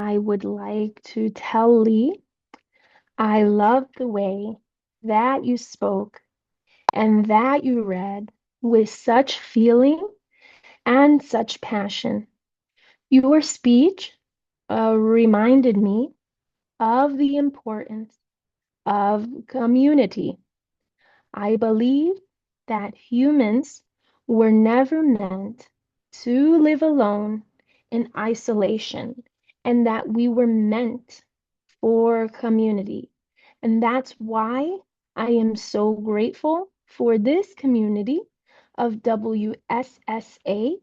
I would like to tell Lee I love the way that you spoke and that you read with such feeling and such passion. Your speech reminded me of the importance of community. I believe that humans were never meant to live alone in isolation, and that we were meant for community. And that's why I am so grateful for this community of WSSA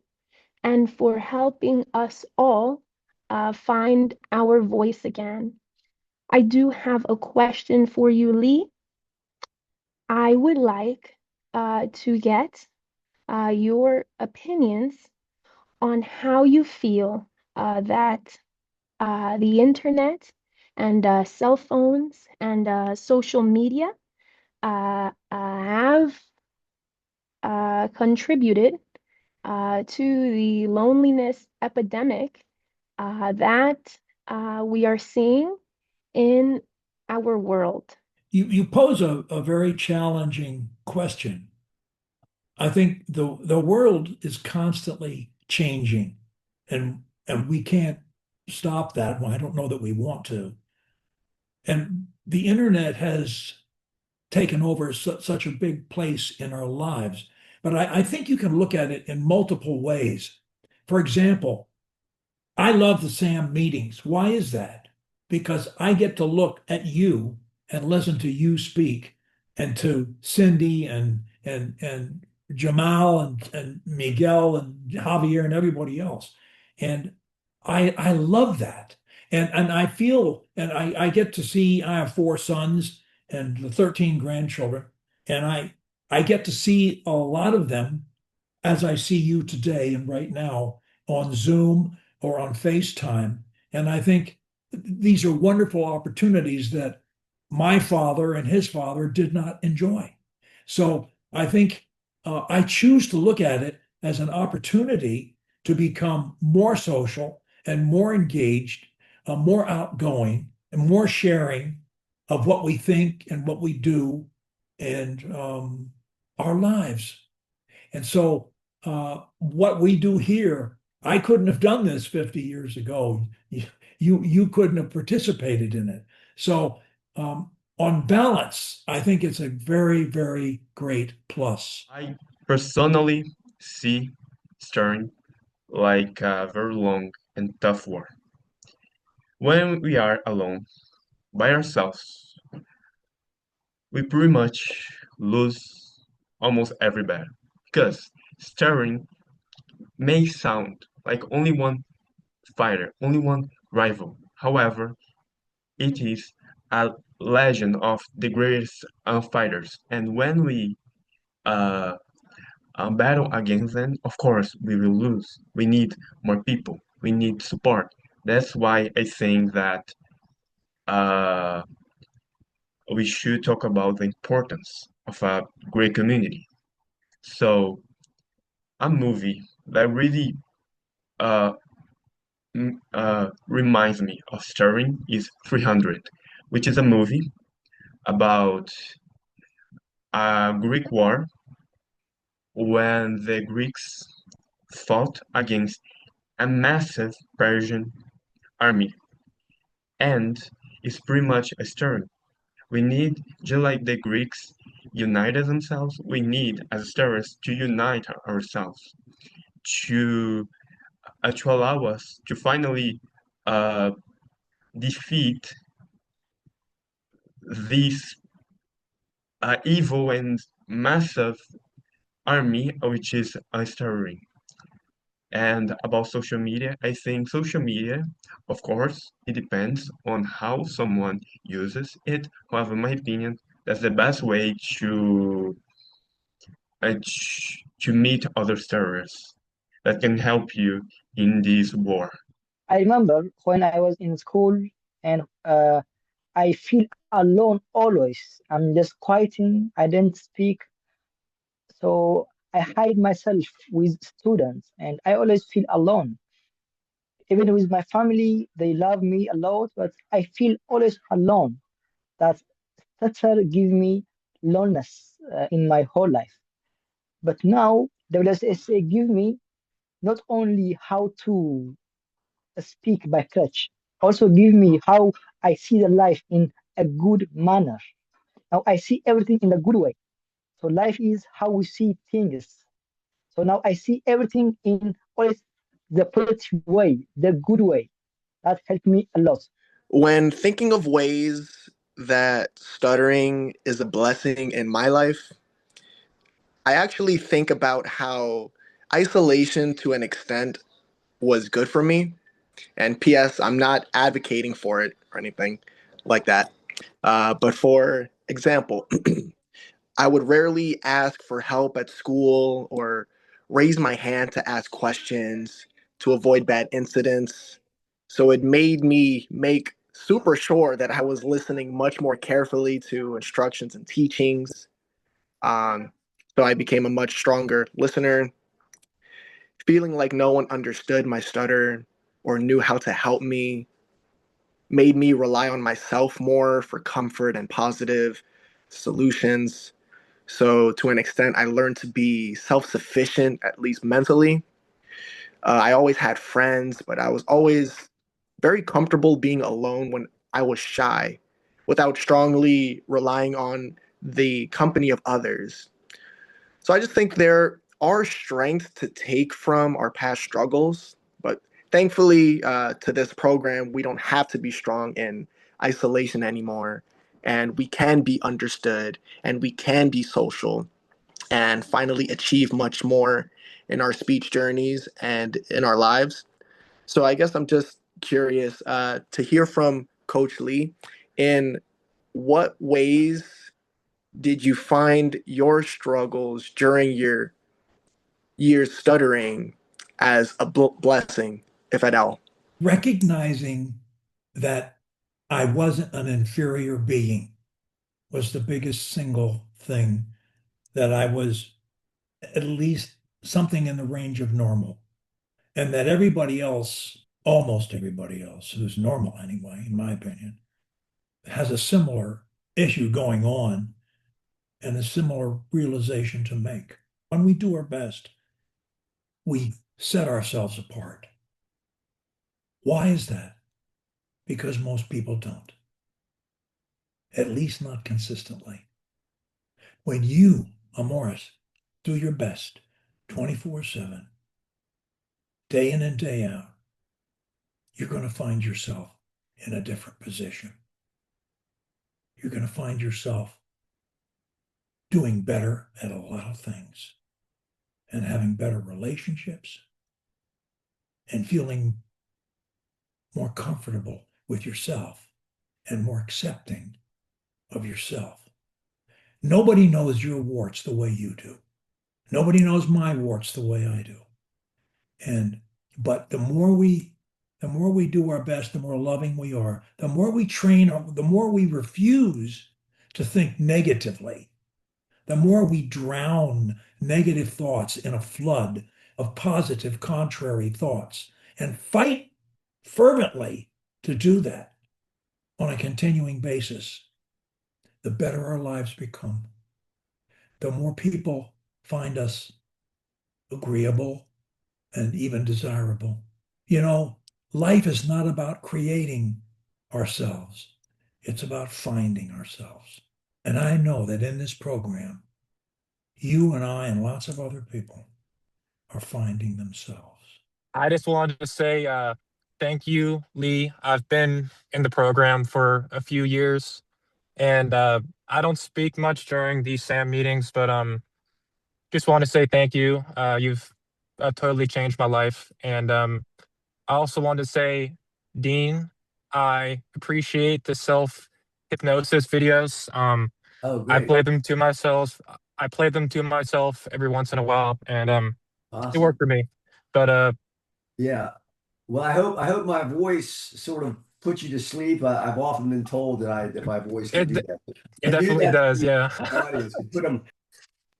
and for helping us all find our voice again. I do have a question for you, Lee. I would like to get your opinions on how you feel that the internet and cell phones and social media have contributed to the loneliness epidemic that we are seeing in our world. You pose a very challenging question. I think the world is constantly changing, and we can't stop that. Well, I don't know that we want to. And the internet has taken over such a big place in our lives. But I think you can look at it in multiple ways. For example, I love the SAM meetings. Why is that? Because I get to look at you and listen to you speak, and to Cindy and Jamal and Miguel and Javier and everybody else. And I love that. And I feel, and I get to see, I have four sons and 13 grandchildren, and I get to see a lot of them as I see you today and right now on Zoom or on FaceTime. And I think these are wonderful opportunities that my father and his father did not enjoy. So I think I choose to look at it as an opportunity to become more social and more engaged, more outgoing, and more sharing of what we think and what we do and our lives. And so what we do here, I couldn't have done this 50 years ago. You couldn't have participated in it. So on balance, I think it's a very, very great plus. I personally see Stern like a very long and tough war. When we are alone, by ourselves, we pretty much lose almost every battle. Because Staring may sound like only one fighter, only one rival. However, it is a legend of the greatest fighters. And when we uh, battle against them, of course, we will lose. We need more people. We need support. That's why I think that uh, we should talk about the importance of a great community. So, a movie that really uh, reminds me of Stuttering is 300, which is a movie about a Greek war when the Greeks fought against a massive Persian army, and it's pretty much a story. We need, just like the Greeks united themselves, we need as stories to unite ourselves, to to allow us to finally uh, defeat this evil and massive army, which is Stuttering. And about social media, I think social media, of course, it depends on how someone uses it. However, in my opinion, that's the best way to meet other terrorists that can help you in this war. I remember when I was in school and I feel alone always. I'm just quieting. I don't speak. So I hide myself with students and I always feel alone. Even with my family, they love me a lot, but I feel always alone. That Stutter give me loneliness in my whole life. But now WSSA give me not only how to speak by crutch, also give me how I see the life in a good manner. Now I see everything in a good way. So life is how we see things. So now I see everything in always the positive way, the good way. That helped me a lot. When thinking of ways that stuttering is a blessing in my life, I actually think about how isolation to an extent was good for me. And P.S., I'm not advocating for it or anything like that. But for example, I would rarely ask for help at school or raise my hand to ask questions to avoid bad incidents. So it made me make super sure that I was listening much more carefully to instructions and teachings. Um, so I became a much stronger listener, feeling like no one understood my stutter or knew how to help me made me rely on myself more for comfort and positive solutions. So, to an extent, I learned to be self sufficient, at least mentally. I always had friends, but I was always very comfortable being alone when I was shy without strongly relying on the company of others. So I just think there are strengths to take from our past struggles, but thankfully, to this program, we don't have to be strong in isolation anymore, and we can be understood, and we can be social, and finally achieve much more in our speech journeys and in our lives. So I guess I'm just curious to hear from Coach Lee in what ways did you find your struggles during your years stuttering as a blessing, if at all? Recognizing that I wasn't an inferior being was the biggest single thing, that I was at least something in the range of normal, and that everybody else, almost everybody else who's normal anyway, in my opinion, has a similar issue going on and a similar realization to make. When we do our best, we set ourselves apart. Why is that? Because most people don't, at least not consistently. When you, Amoris, do your best 24/7, day in and day out, you're going to find yourself in a different position. You're going to find yourself doing better at a lot of things and having better relationships and feeling more comfortable with yourself and more accepting of yourself. Nobody knows your warts the way you do. Nobody knows my warts the way I do. And but the more we do our best, the more loving we are. The more we train, the more we refuse to think negatively. The more we drown negative thoughts in a flood of positive, contrary thoughts and fight fervently to do that on a continuing basis, the better our lives become. The more people find us agreeable and even desirable. Life is not about creating ourselves, it's about finding ourselves. And I know that in this program, you and I and lots of other people are finding themselves. I just wanted to say thank you, Lee. I've been in the program for a few years, and I don't speak much during these SAM meetings, but just want to say thank you. You've totally changed my life, and I also want to say, Dean, I appreciate the self hypnosis videos. Oh, I great. play them to myself. I play them to myself every once in a while, and it worked Awesome. for me. But Yeah. Well, I hope my voice sort of puts you to sleep. I've often been told that my voice can it do that. it And do definitely that does. to Yeah. the audience and put them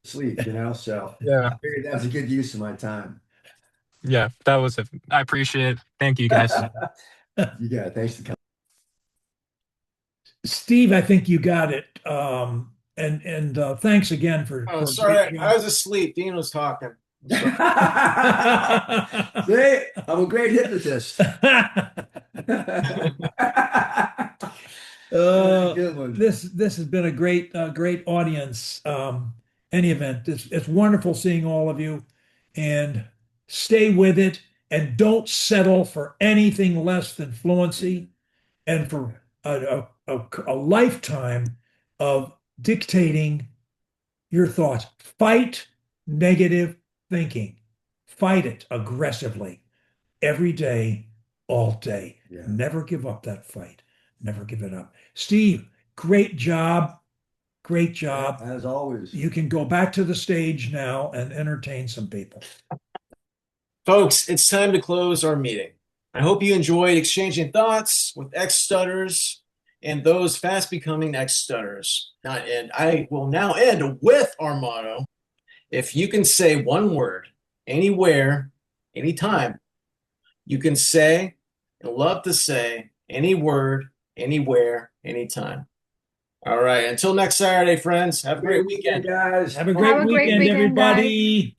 to sleep, So Yeah. I figured that was a good use of my time. Yeah, that was it. I appreciate it. Thank you, guys. You got it. Thanks to come. Steve, I think you got it. And thanks again for Oh, a sorry, great I job. was asleep. Dean was talking. So, See, I'm a great hypnotist. Good one. This has been a great audience. Any event, it's wonderful seeing all of you, and stay with it, and don't settle for anything less than fluency, and for a lifetime of dictating your thoughts. Fight negative thinking. Fight it aggressively every day, all day. Yeah. Never give up that fight. Never give it up. Steve, great job. Great job. As always. You can go back to the stage now and entertain some people. folks, it's time to close our meeting. I hope you enjoyed exchanging thoughts with ex-stutters and those fast becoming ex-stutters. And I will now end with our motto. If you can say one word, anywhere, anytime, you can say and love to say any word, anywhere, anytime. All right. Until next Saturday, friends. Have a great weekend. guys. Have a great Have a great weekend, weekend, guys. everybody.